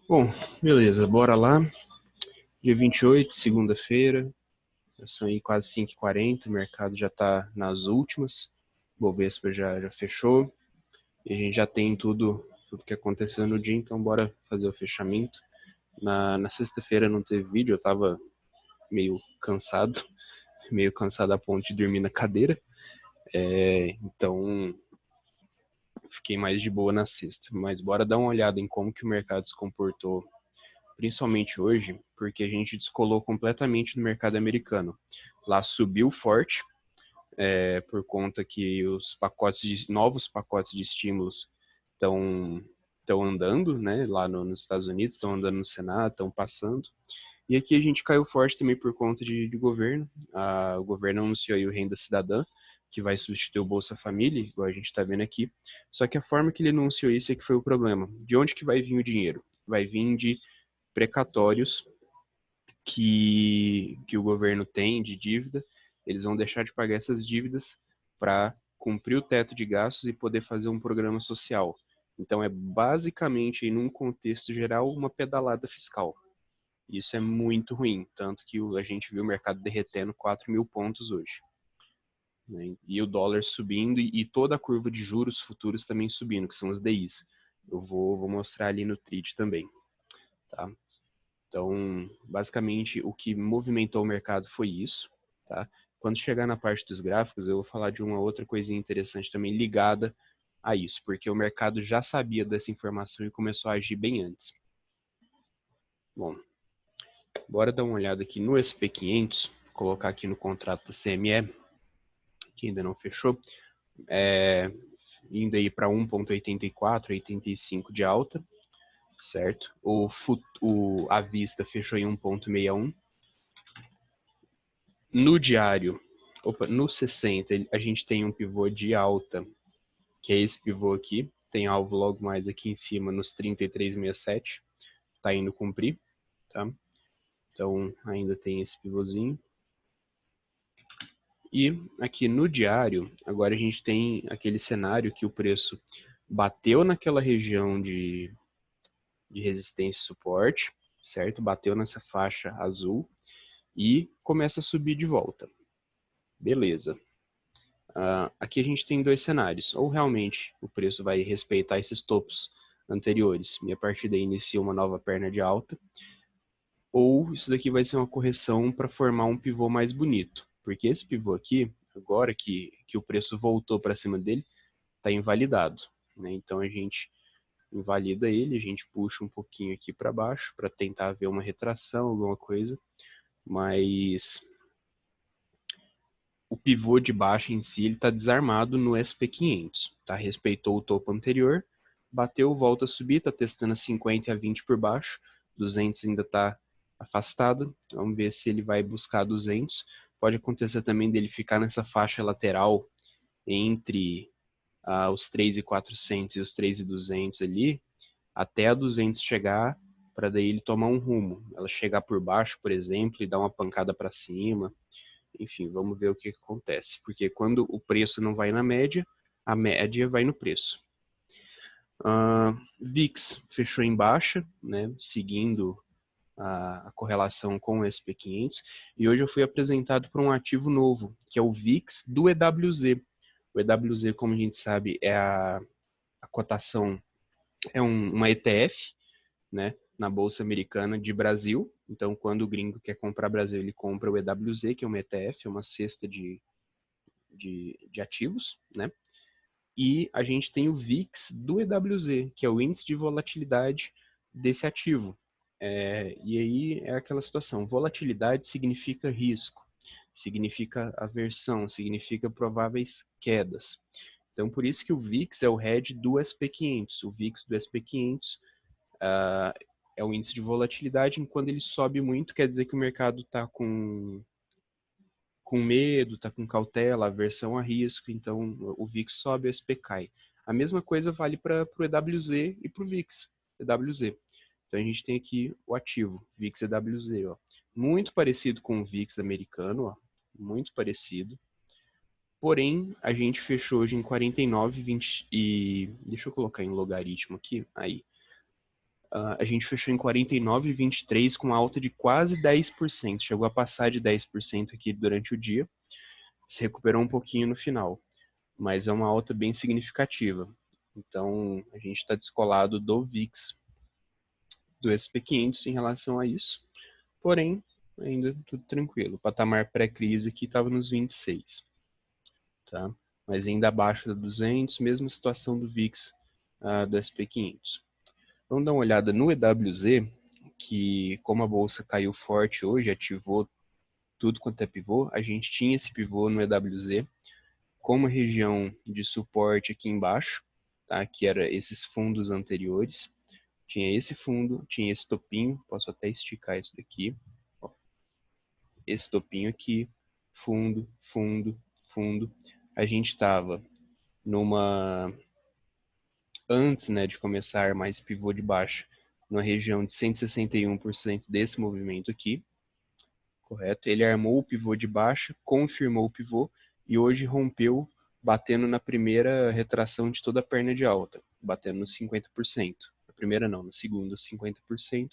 Bom, beleza, bora lá. Dia 28, segunda-feira, são aí quase 5h40, o mercado já está nas últimas, o Bovespa já fechou, e a gente já tem tudo que aconteceu no dia, então bora fazer o fechamento. Na sexta-feira não teve vídeo, eu estava meio cansado, meio cansado a ponto de dormir na cadeira, então fiquei mais de boa na sexta. Mas bora dar uma olhada em como que o mercado se comportou principalmente hoje, porque a gente descolou completamente do mercado americano. Lá subiu forte, por conta que os novos pacotes de estímulos estão andando, né, lá nos Estados Unidos, estão andando no Senado, estão passando. E aqui a gente caiu forte também por conta de governo. O governo anunciou aí o Renda Cidadã, que vai substituir o Bolsa Família, igual a gente está vendo aqui. Só que a forma que ele anunciou isso é que foi o problema. De onde que vai vir o dinheiro? Vai vir de precatórios que o governo tem de dívida, eles vão deixar de pagar essas dívidas para cumprir o teto de gastos e poder fazer um programa social. Então é basicamente, num contexto geral, uma pedalada fiscal. Isso é muito ruim, tanto que a gente viu o mercado derretendo 4.000 pontos hoje. Né? E o dólar subindo e toda a curva de juros futuros também subindo, que são os DIs. Eu vou mostrar ali no TRID também. Tá? Então, basicamente, o que movimentou o mercado foi isso, tá? Quando chegar na parte dos gráficos, eu vou falar de uma outra coisinha interessante também ligada a isso, porque o mercado já sabia dessa informação e começou a agir bem antes. Bom, bora dar uma olhada aqui no SP500, colocar aqui no contrato da CME, que ainda não fechou, indo aí para 1,84, 85 de alta, certo? A vista fechou em 1,61. No diário, no 60, a gente tem um pivô de alta, que é esse pivô aqui. Tem alvo logo mais aqui em cima nos 33,67. Tá indo cumprir, tá? Então, ainda tem esse pivôzinho. E aqui no diário, agora a gente tem aquele cenário que o preço bateu naquela região de resistência e suporte, certo? Bateu nessa faixa azul e começa a subir de volta. Beleza. Aqui a gente tem dois cenários. Ou realmente o preço vai respeitar esses topos anteriores e a partir daí inicia uma nova perna de alta, ou isso daqui vai ser uma correção para formar um pivô mais bonito. Porque esse pivô aqui, agora que o preço voltou para cima dele, está invalidado. Né? Então a gente invalida ele, a gente puxa um pouquinho aqui para baixo para tentar ver uma retração, alguma coisa, mas o pivô de baixo em si está desarmado no SP500, tá? Respeitou o topo anterior, bateu, volta a subir, está testando a 50 e a 20 por baixo, 200 ainda está afastado, vamos ver se ele vai buscar 200. Pode acontecer também dele ficar nessa faixa lateral entre os 3.400 e os 3.200 ali, até a 200 chegar, para daí ele tomar um rumo. Ela chegar por baixo, por exemplo, e dar uma pancada para cima. Enfim, vamos ver o que acontece. Porque quando o preço não vai na média, a média vai no preço. VIX fechou em baixa, né, seguindo a correlação com o SP500. E hoje eu fui apresentado por um ativo novo, que é o VIX do EWZ. O EWZ, como a gente sabe, é a cotação, é uma ETF, né, na Bolsa Americana de Brasil. Então, quando o gringo quer comprar Brasil, ele compra o EWZ, que é uma ETF, é uma cesta de ativos, né? E a gente tem o VIX do EWZ, que é o índice de volatilidade desse ativo. E aí é aquela situação, volatilidade significa risco, significa aversão, significa prováveis quedas. Então, por isso que o VIX é o head do SP500. O VIX do SP500 é o índice de volatilidade, e quando ele sobe muito, quer dizer que o mercado está com medo, está com cautela, aversão a risco, então o VIX sobe, o SP cai. A mesma coisa vale para o EWZ e para o VIX, EWZ. Então a gente tem aqui o ativo, VIX EWZ, ó. Muito parecido com o VIX americano, ó, muito parecido. Porém, a gente fechou hoje em 49,20 e deixa eu colocar em logaritmo aqui, aí. A gente fechou em 49,23 com alta de quase 10%. Chegou a passar de 10% aqui durante o dia. Se recuperou um pouquinho no final, mas é uma alta bem significativa. Então, a gente está descolado do VIX, do SP500 em relação a isso. Porém, ainda tudo tranquilo. O patamar pré-crise aqui estava nos 26, tá? Mas ainda abaixo da 200, mesma situação do VIX do SP500. Vamos dar uma olhada no EWZ, que como a bolsa caiu forte hoje, ativou tudo quanto é pivô, a gente tinha esse pivô no EWZ como região de suporte aqui embaixo, tá? Que era esses fundos anteriores. Tinha esse fundo, tinha esse topinho, posso até esticar isso daqui. Ó, esse topinho aqui, fundo, fundo, fundo. A gente estava numa... Antes, né, de começar mais pivô de baixa, numa região de 161% desse movimento aqui, correto? Ele armou o pivô de baixa, confirmou o pivô e hoje rompeu, batendo na primeira retração de toda a perna de alta, batendo nos 50%. Na primeira não, na segunda 50%,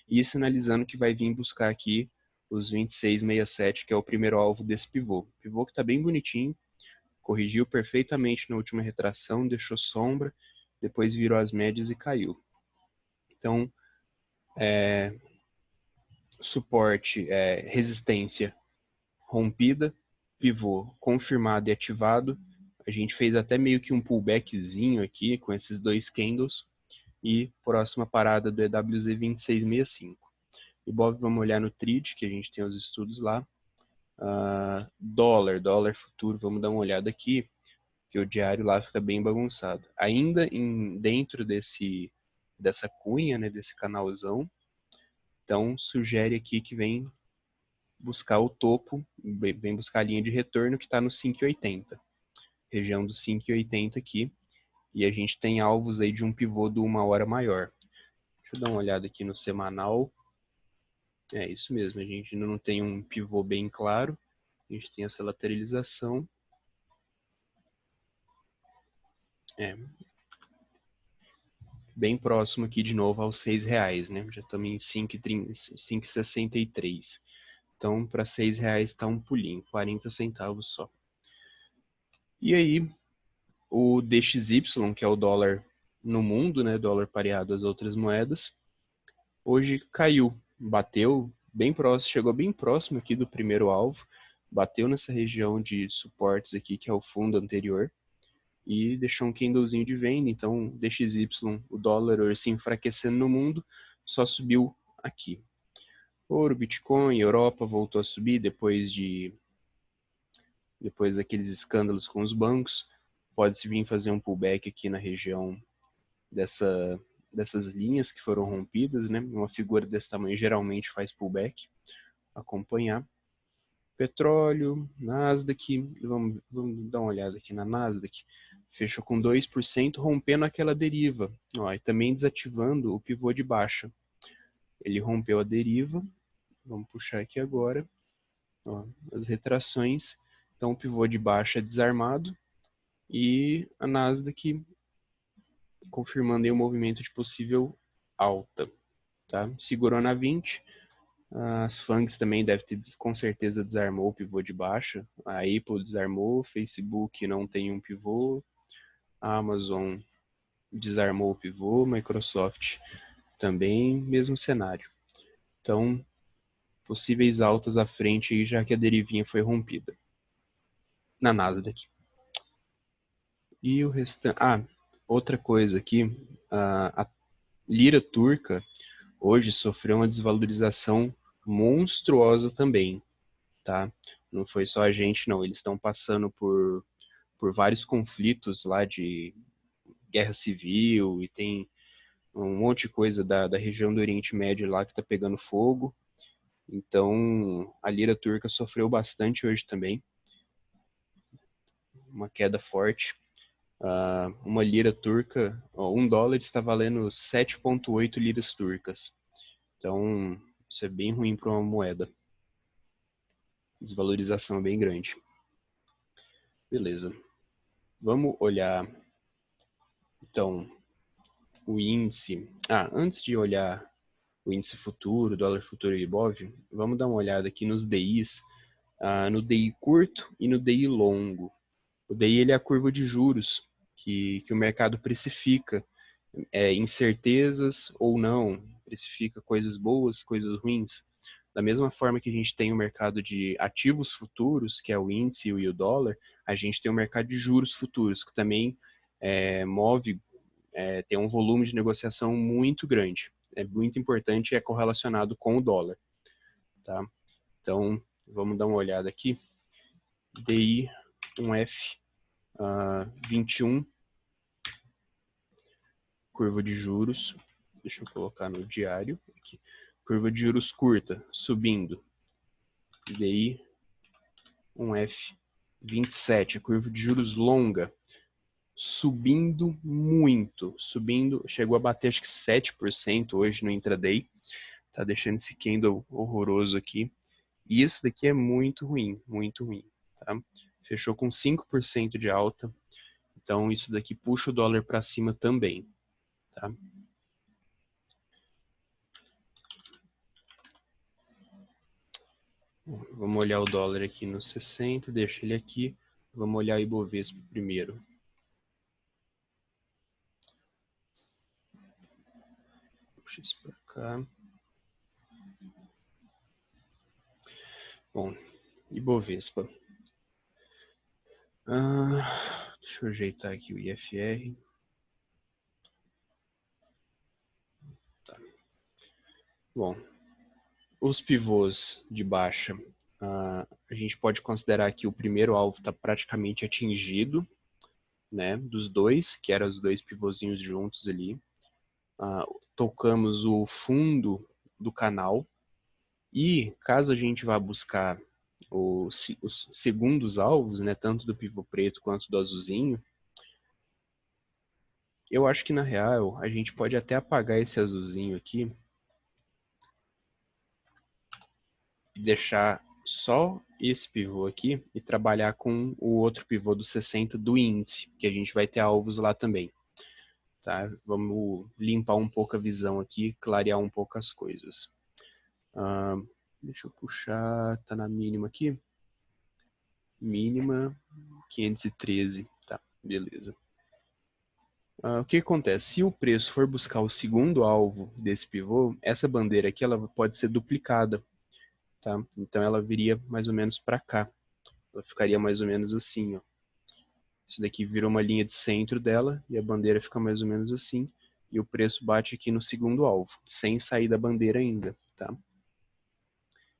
e sinalizando que vai vir buscar aqui os 26,67, que é o primeiro alvo desse pivô. Pivô que está bem bonitinho, corrigiu perfeitamente na última retração, deixou sombra, depois virou as médias e caiu. Então, suporte, resistência rompida, pivô confirmado e ativado. A gente fez até meio que um pullbackzinho aqui com esses dois candles e próxima parada do EWZ 2665. Ibov, vamos olhar no TRID, que a gente tem os estudos lá. Dólar futuro, vamos dar uma olhada aqui, que o diário lá fica bem bagunçado. Ainda dentro dessa cunha, né, desse canalzão, então sugere aqui que vem buscar o topo, vem buscar a linha de retorno que está no 5,80. Região do 5,80 aqui. E a gente tem alvos aí de um pivô de 1 hora maior. Deixa eu dar uma olhada aqui no semanal. É isso mesmo, a gente ainda não tem um pivô bem claro. A gente tem essa lateralização. Bem próximo aqui de novo aos R$6, né? Já estamos em 5,63. Então, para R$6 está um pulinho, 40 centavos só. E aí, o DXY, que é o dólar no mundo, né? Dólar pareado às outras moedas, hoje caiu, bateu bem próximo, chegou bem próximo aqui do primeiro alvo, bateu nessa região de suportes aqui, que é o fundo anterior, e deixou um candlezinho de venda. Então, DXY, o dólar hoje se enfraquecendo no mundo, só subiu aqui. Ouro, Bitcoin, Europa voltou a subir depois daqueles escândalos com os bancos. Pode-se vir fazer um pullback aqui na região dessas linhas que foram rompidas, né? Uma figura desse tamanho geralmente faz pullback. Acompanhar. Petróleo, Nasdaq, vamos dar uma olhada aqui na Nasdaq. Fechou com 2%, rompendo aquela deriva. Ó, e também desativando o pivô de baixa. Ele rompeu a deriva. Vamos puxar aqui agora. Ó, as retrações. Então o pivô de baixa é desarmado. E a Nasdaq confirmando aí o movimento de possível alta. Tá? Segurou na 20. As FANGs também deve ter, com certeza, desarmou o pivô de baixa. A Apple desarmou, Facebook não tem um pivô, a Amazon desarmou o pivô, Microsoft também, mesmo cenário. Então, possíveis altas à frente aí, já que a derivinha foi rompida. Na Nasdaq. E o restante... outra coisa aqui, a lira turca hoje sofreu uma desvalorização monstruosa também, tá? Não foi só a gente, não. Eles estão passando por vários conflitos lá de guerra civil e tem um monte de coisa da região do Oriente Médio lá que está pegando fogo. Então, a lira turca sofreu bastante hoje também. Uma queda forte. Uma lira turca, $1 está valendo 7,8 liras turcas. Então, isso é bem ruim para uma moeda. Desvalorização é bem grande. Beleza. Vamos olhar, então, o índice... antes de olhar o índice futuro, dólar futuro e Ibov, vamos dar uma olhada aqui nos DIs, no DI curto e no DI longo. O DI ele é a curva de juros que o mercado precifica, incertezas ou não, precifica coisas boas, coisas ruins. Da mesma forma que a gente tem o mercado de ativos futuros, que é o índice e o dólar, a gente tem o mercado de juros futuros, que também tem um volume de negociação muito grande. É muito importante e é correlacionado com o dólar. Tá? Então, vamos dar uma olhada aqui. DI 1F 21, curva de juros. Deixa eu colocar no diário. Aqui. Curva de juros curta, subindo. DI 1F 27, a curva de juros longa, subindo muito, chegou a bater acho que 7% hoje no intraday, tá deixando esse candle horroroso aqui, e isso daqui é muito ruim, tá? Fechou com 5% de alta, então isso daqui puxa o dólar para cima também, tá? Vamos olhar o dólar aqui no 60, deixa ele aqui, vamos olhar o Ibovespa primeiro. Puxa isso para cá. Bom, Ibovespa. Deixa eu ajeitar aqui o IFR. Tá. Bom, os pivôs de baixa, a gente pode considerar que o primeiro alvo está praticamente atingido, né? Dos dois, que eram os dois pivôzinhos juntos ali. Tocamos o fundo do canal. E caso a gente vá buscar os segundos alvos, né, tanto do pivô preto quanto do azulzinho, eu acho que na real a gente pode até apagar esse azulzinho aqui e deixar só esse pivô aqui e trabalhar com o outro pivô do 60 do índice, que a gente vai ter alvos lá também. Tá? Vamos limpar um pouco a visão aqui, clarear um pouco as coisas. Deixa eu puxar, tá na mínima aqui. Mínima 513, tá, beleza. O que acontece? Se o preço for buscar o segundo alvo desse pivô, essa bandeira aqui ela pode ser duplicada, tá? Então ela viria mais ou menos para cá. Ela ficaria mais ou menos assim, ó. Isso daqui vira uma linha de centro dela e a bandeira fica mais ou menos assim. E o preço bate aqui no segundo alvo, sem sair da bandeira ainda, tá?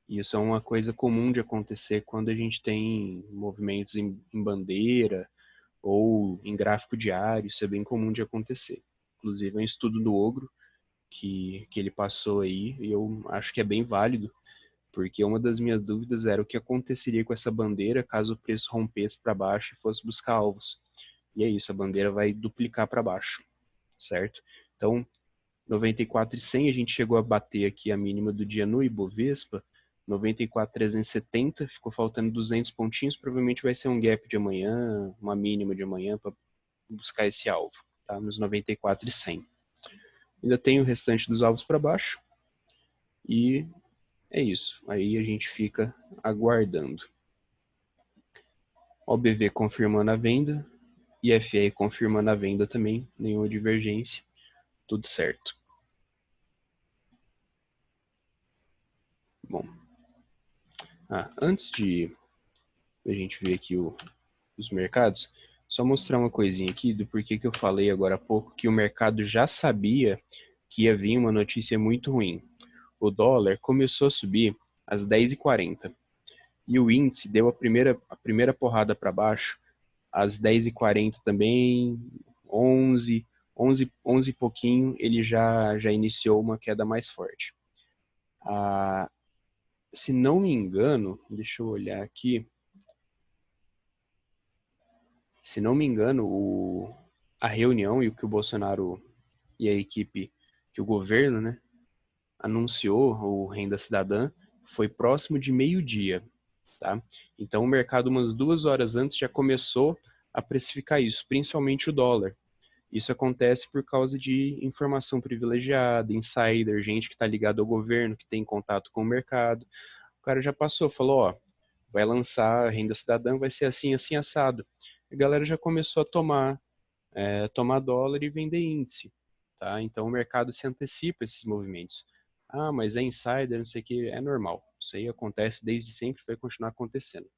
E isso é uma coisa comum de acontecer quando a gente tem movimentos em bandeira ou em gráfico diário, isso é bem comum de acontecer. Inclusive é um estudo do Ogro que ele passou aí e eu acho que é bem válido, porque uma das minhas dúvidas era o que aconteceria com essa bandeira caso o preço rompesse para baixo e fosse buscar alvos. E é isso, a bandeira vai duplicar para baixo, certo? Então, 94,100 a gente chegou a bater aqui a mínima do dia no Ibovespa, 94,370, ficou faltando 200 pontinhos, provavelmente vai ser um gap de amanhã, uma mínima de amanhã para buscar esse alvo, tá? Nos 94,100. Ainda tem o restante dos alvos para baixo e é isso. Aí a gente fica aguardando. OBV confirmando a venda, IFR confirmando a venda também, nenhuma divergência, tudo certo. Bom, antes de a gente ver aqui os mercados, só mostrar uma coisinha aqui do porquê que eu falei agora há pouco que o mercado já sabia que ia vir uma notícia muito ruim. O dólar começou a subir às 10h40 e o índice deu a primeira porrada para baixo às 10h40 também, 11 e pouquinho, ele já iniciou uma queda mais forte. Se não me engano, deixa eu olhar aqui, se não me engano, a reunião e o que o Bolsonaro e a equipe, que o governo, né, anunciou, o Renda Cidadã, foi próximo de meio-dia, tá? Então o mercado umas 2 horas antes já começou a precificar isso, principalmente o dólar. Isso acontece por causa de informação privilegiada, insider, gente que está ligado ao governo, que tem contato com o mercado. O cara já passou, falou, ó, vai lançar a renda cidadã, vai ser assim, assim, assado. A galera já começou a tomar dólar e vender índice, tá? Então o mercado se antecipa a esses movimentos. Ah, mas é insider, não sei o que, é normal. Isso aí acontece desde sempre, vai continuar acontecendo.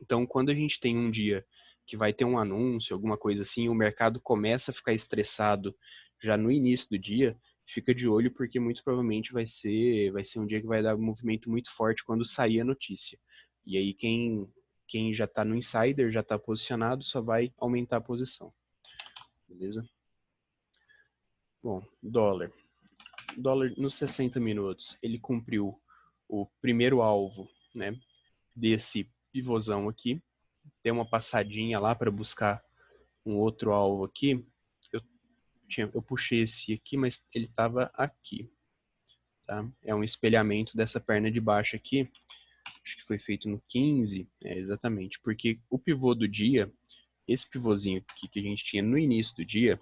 Então, quando a gente tem um dia que vai ter um anúncio, alguma coisa assim, o mercado começa a ficar estressado já no início do dia, fica de olho porque muito provavelmente vai ser um dia que vai dar um movimento muito forte quando sair a notícia. E aí quem já está no insider, já está posicionado, só vai aumentar a posição. Beleza? Bom, dólar. Dólar nos 60 minutos, ele cumpriu o primeiro alvo, né, desse pivôzão aqui. Deu uma passadinha lá para buscar um outro alvo aqui. Eu puxei esse aqui, mas ele estava aqui. Tá? É um espelhamento dessa perna de baixo aqui. Acho que foi feito no 15, exatamente. Porque o pivô do dia, esse pivôzinho aqui que a gente tinha no início do dia,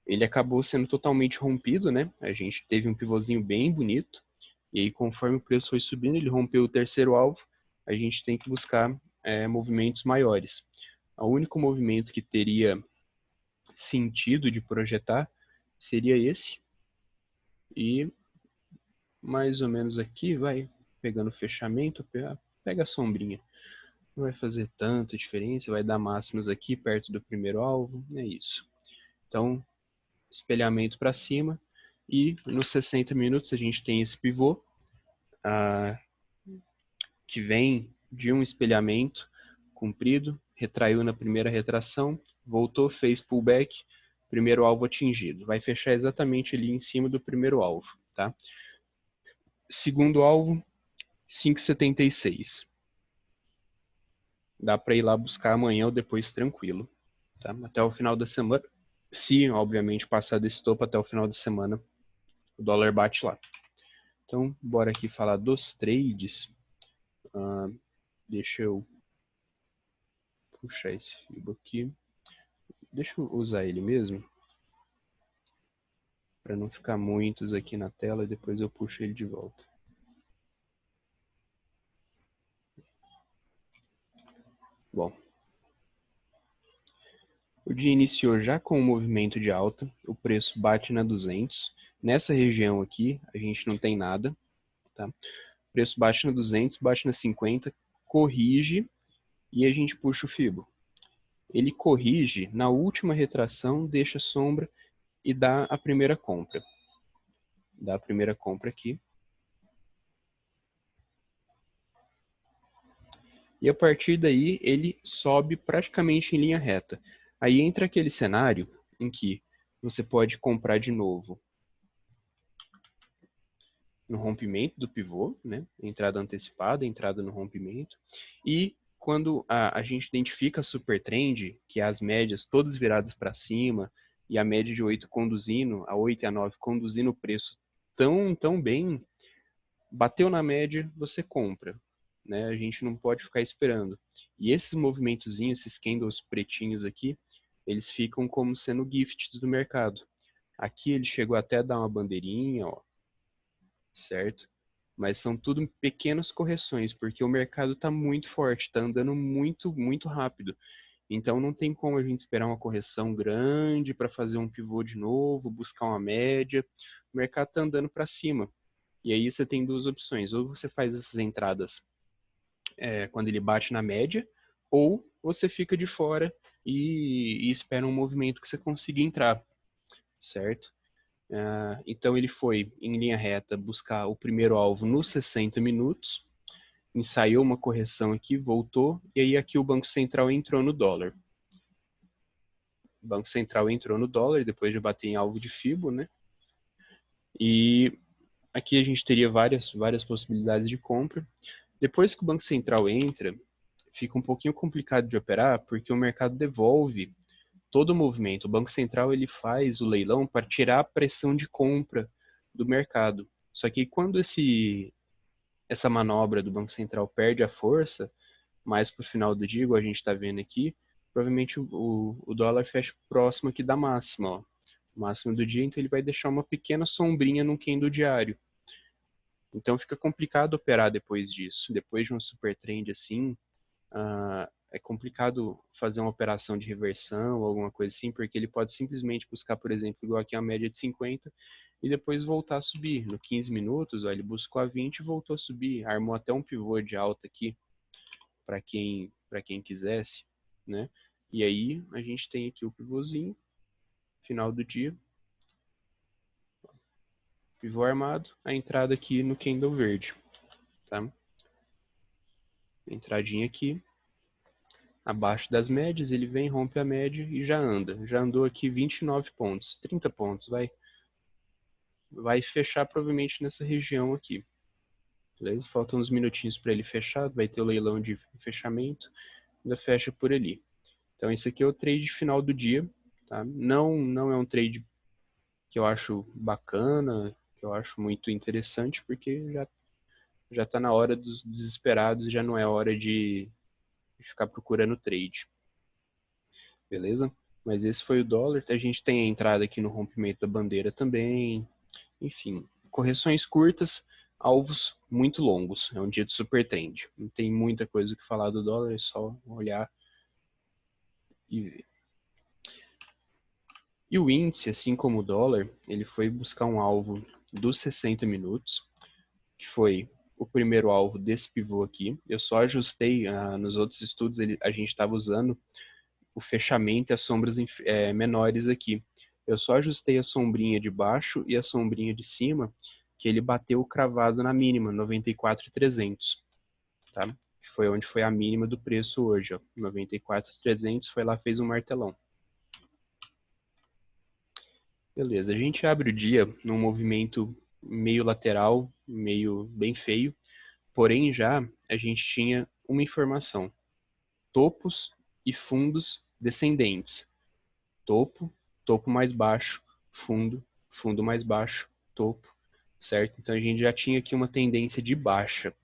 ele acabou sendo totalmente rompido, né? A gente teve um pivôzinho bem bonito. E aí, conforme o preço foi subindo, ele rompeu o terceiro alvo. A gente tem que buscar movimentos maiores. O único movimento que teria sentido de projetar seria esse. E mais ou menos aqui vai pegando fechamento, pega a sombrinha. Não vai fazer tanta diferença, vai dar máximas aqui perto do primeiro alvo, é isso. Então, espelhamento para cima e nos 60 minutos a gente tem esse pivô que vem de um espelhamento comprido, retraiu na primeira retração, voltou, fez pullback, primeiro alvo atingido. Vai fechar exatamente ali em cima do primeiro alvo, tá? Segundo alvo, 5,76. Dá para ir lá buscar amanhã ou depois tranquilo, tá? Até o final da semana. Se, obviamente, passar desse topo até o final da semana, o dólar bate lá. Então, bora aqui falar dos trades. Deixa eu puxar esse FIBO aqui. Deixa eu usar ele mesmo, para não ficar muitos aqui na tela e depois eu puxo ele de volta. Bom, o dia iniciou já com um movimento de alta, o preço bate na 200. Nessa região aqui, a gente não tem nada, tá? O preço bate na 200, bate na 50, corrige e a gente puxa o FIBO. Ele corrige, na última retração, deixa sombra e dá a primeira compra. Dá a primeira compra aqui. E a partir daí ele sobe praticamente em linha reta. Aí entra aquele cenário em que você pode comprar de novo no rompimento do pivô, né? Entrada antecipada, entrada no rompimento. E quando a gente identifica a super trend, que é as médias todas viradas para cima, e a média de 8 conduzindo, a 8 e a 9 conduzindo o preço tão bem, bateu na média, você compra. Né? A gente não pode ficar esperando. E esses movimentozinhos, esses candles pretinhos aqui, eles ficam como sendo gifts do mercado. Aqui ele chegou até a dar uma bandeirinha, ó, certo? Mas são tudo pequenas correções, porque o mercado está muito forte, está andando muito rápido. Então não tem como a gente esperar uma correção grande para fazer um pivô de novo, buscar uma média. O mercado está andando para cima. E aí você tem duas opções. Ou você faz essas entradas quando ele bate na média, ou você fica de fora e espera um movimento que você consiga entrar, certo? Então ele foi em linha reta buscar o primeiro alvo nos 60 minutos, ensaiou uma correção aqui, voltou, e aí aqui o Banco Central entrou no dólar. O Banco Central entrou no dólar, depois de bater em alvo de FIBO, né? E aqui a gente teria várias possibilidades de compra. Depois que o Banco Central entra, fica um pouquinho complicado de operar, porque o mercado devolve todo o movimento. O Banco Central ele faz o leilão para tirar a pressão de compra do mercado. Só que quando essa manobra do Banco Central perde a força, mais para o final do dia, igual a gente está vendo aqui, provavelmente o dólar fecha próximo aqui da máxima, ó. Máxima do dia, então ele vai deixar uma pequena sombrinha no candle diário. Então fica complicado operar depois disso. Depois de um super trend assim, é complicado fazer uma operação de reversão ou alguma coisa assim, porque ele pode simplesmente buscar, por exemplo, igual aqui a média de 50 e depois voltar a subir. No 15 minutos, ó, ele buscou a 20 e voltou a subir. Armou até um pivô de alta aqui para quem quisesse, né? E aí a gente tem aqui o pivôzinho, final do dia, pivô armado, a entrada aqui no candle verde, tá? Entradinha aqui, abaixo das médias, ele vem, rompe a média e já anda. Já andou aqui 29 pontos, 30 pontos, vai fechar provavelmente nessa região aqui. Beleza? Faltam uns minutinhos para ele fechar, vai ter o leilão de fechamento, ainda fecha por ali. Então esse aqui é o trade final do dia, tá? Não é um trade que eu acho bacana, que eu acho muito interessante, porque já está na hora dos desesperados, já não é hora de ficar procurando trade. Beleza? Mas esse foi o dólar. A gente tem a entrada aqui no rompimento da bandeira também. Enfim, correções curtas, alvos muito longos. É um dia de super trend. Não tem muita coisa o que falar do dólar, é só olhar e ver. E o índice, assim como o dólar, ele foi buscar um alvo dos 60 minutos, que foi o primeiro alvo desse pivô aqui. Eu só ajustei, nos outros estudos a gente estava usando o fechamento e as sombras menores aqui. Eu só ajustei a sombrinha de baixo e a sombrinha de cima, que ele bateu cravado na mínima, 94.300, tá? Que foi onde foi a mínima do preço hoje, ó. 94.300, foi lá, fez um martelão. Beleza, a gente abre o dia num movimento meio lateral, meio bem feio, porém já a gente tinha uma informação: topos e fundos descendentes. Topo, topo mais baixo, fundo, fundo mais baixo, topo, certo? Então a gente já tinha aqui uma tendência de baixa.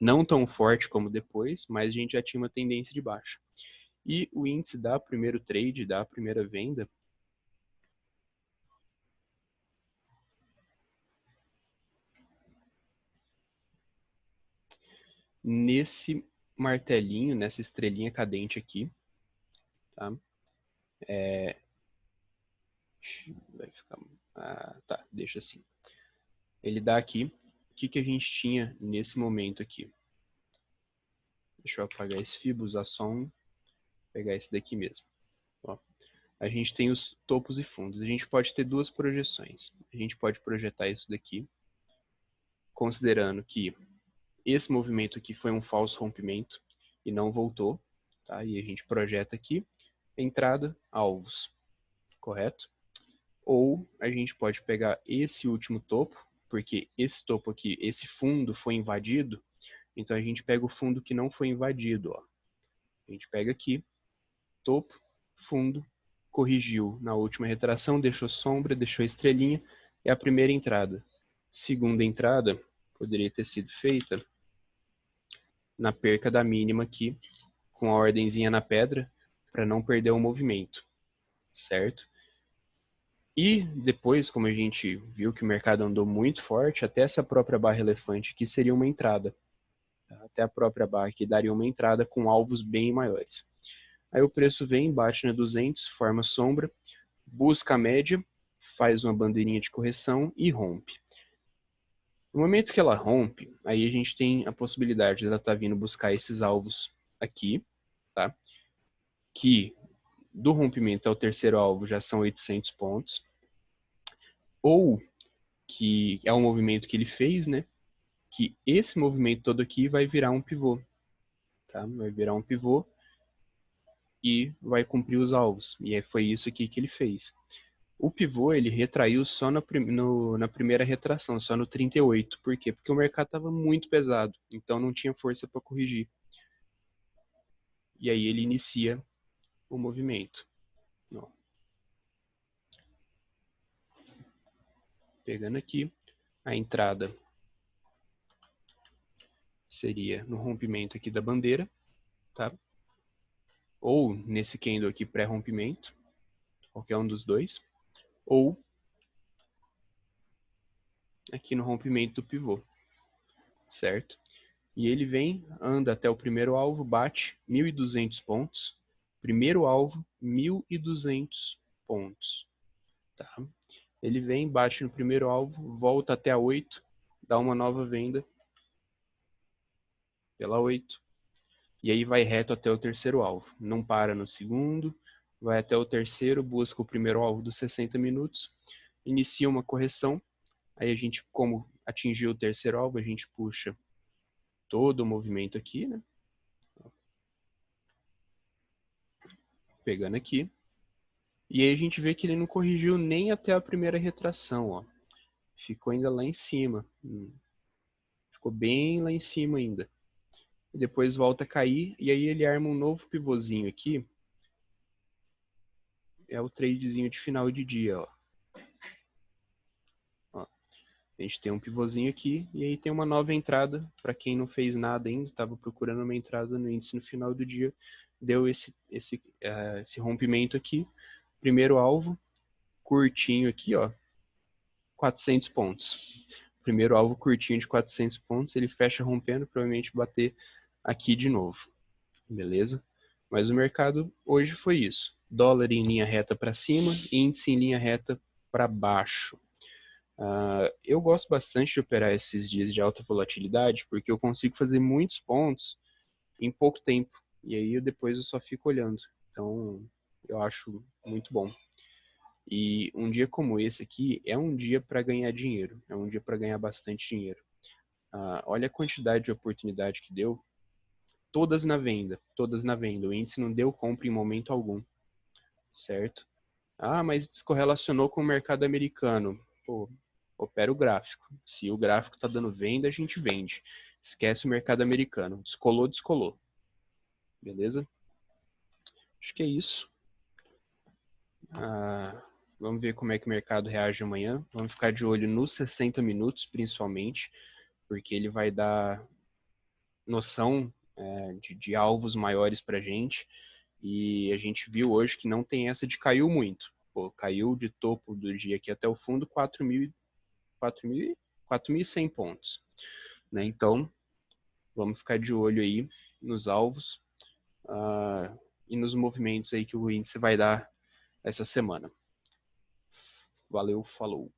Não tão forte como depois, mas a gente já tinha uma tendência de baixa. E o índice da primeiro trade, da primeira venda, nesse martelinho, nessa estrelinha cadente aqui, tá? Vai ficar... tá, deixa assim. Ele dá aqui, o que a gente tinha nesse momento aqui? Deixa eu apagar esse fibro, usar só um, pegar esse daqui mesmo. Ó, a gente tem os topos e fundos. A gente pode ter duas projeções. A gente pode projetar isso daqui, considerando que esse movimento aqui foi um falso rompimento e não voltou, tá? E a gente projeta aqui, entrada, alvos, correto? Ou a gente pode pegar esse último topo, porque esse topo aqui, esse fundo foi invadido, então a gente pega o fundo que não foi invadido, ó. A gente pega aqui, topo, fundo, corrigiu na última retração, deixou sombra, deixou estrelinha, é a primeira entrada. Segunda entrada poderia ter sido feita na perca da mínima aqui, com a ordenzinha na pedra, para não perder o movimento, certo? E depois, como a gente viu que o mercado andou muito forte, até essa própria barra elefante aqui seria uma entrada. Tá? Até a própria barra aqui daria uma entrada com alvos bem maiores. Aí o preço vem, bate na 200, forma sombra, busca a média, faz uma bandeirinha de correção e rompe. No momento que ela rompe, aí a gente tem a possibilidade dela estar vindo buscar esses alvos aqui, tá? Que do rompimento ao terceiro alvo já são 800 pontos. Ou que é um movimento que ele fez, né? Que esse movimento todo aqui vai virar um pivô, tá? Vai virar um pivô e vai cumprir os alvos. E foi isso aqui que ele fez. O pivô, ele retraiu só na primeira retração, só no 38. Por quê? Porque o mercado estava muito pesado, então não tinha força para corrigir. E aí ele inicia o movimento. Ó. Pegando aqui, a entrada seria no rompimento aqui da bandeira, tá? ou nesse candle aqui pré-rompimento, qualquer um dos dois, ou aqui no rompimento do pivô, certo? E ele vem, anda até o primeiro alvo, bate 1.200 pontos. Primeiro alvo, 1.200 pontos. Tá? Ele vem, bate no primeiro alvo, volta até a 8, dá uma nova venda pela 8. E aí vai reto até o terceiro alvo. Não para no segundo, vai até o terceiro, busca o primeiro alvo dos 60 minutos, inicia uma correção. Aí a gente, como atingiu o terceiro alvo, a gente puxa todo o movimento aqui, né? Pegando aqui. E aí a gente vê que ele não corrigiu nem até a primeira retração, ó. Ficou ainda lá em cima. Ficou bem lá em cima ainda. E depois volta a cair, e aí ele arma um novo pivôzinho aqui. É o tradezinho de final de dia, ó. Ó. A gente tem um pivôzinho aqui, e aí tem uma nova entrada. Para quem não fez nada ainda, estava procurando uma entrada no índice no final do dia, deu esse rompimento aqui. Primeiro alvo, curtinho aqui, ó. 400 pontos. Primeiro alvo curtinho de 400 pontos, ele fecha rompendo, provavelmente bater aqui de novo, beleza? Mas o mercado hoje foi isso. Dólar em linha reta para cima, índice em linha reta para baixo. Eu gosto bastante de operar esses dias de alta volatilidade, porque eu consigo fazer muitos pontos em pouco tempo. E aí depois eu só fico olhando. Então, eu acho muito bom. E um dia como esse aqui é um dia para ganhar dinheiro, é um dia para ganhar bastante dinheiro. Olha a quantidade de oportunidade que deu, todas na venda, todas na venda. O índice não deu compra em momento algum, certo? Mas descorrelacionou com o mercado americano. Pô, opera o gráfico. Se o gráfico está dando venda, a gente vende. Esquece o mercado americano. Descolou, descolou. Beleza? Acho que é isso. Vamos ver como é que o mercado reage amanhã. Vamos ficar de olho nos 60 minutos, principalmente, porque ele vai dar noção de alvos maiores para a gente. E a gente viu hoje que não tem essa de caiu muito. Pô, caiu de topo do dia aqui até o fundo 4.100 pontos. Né? Então, vamos ficar de olho aí nos alvos e nos movimentos aí que o índice vai dar essa semana. Valeu, falou.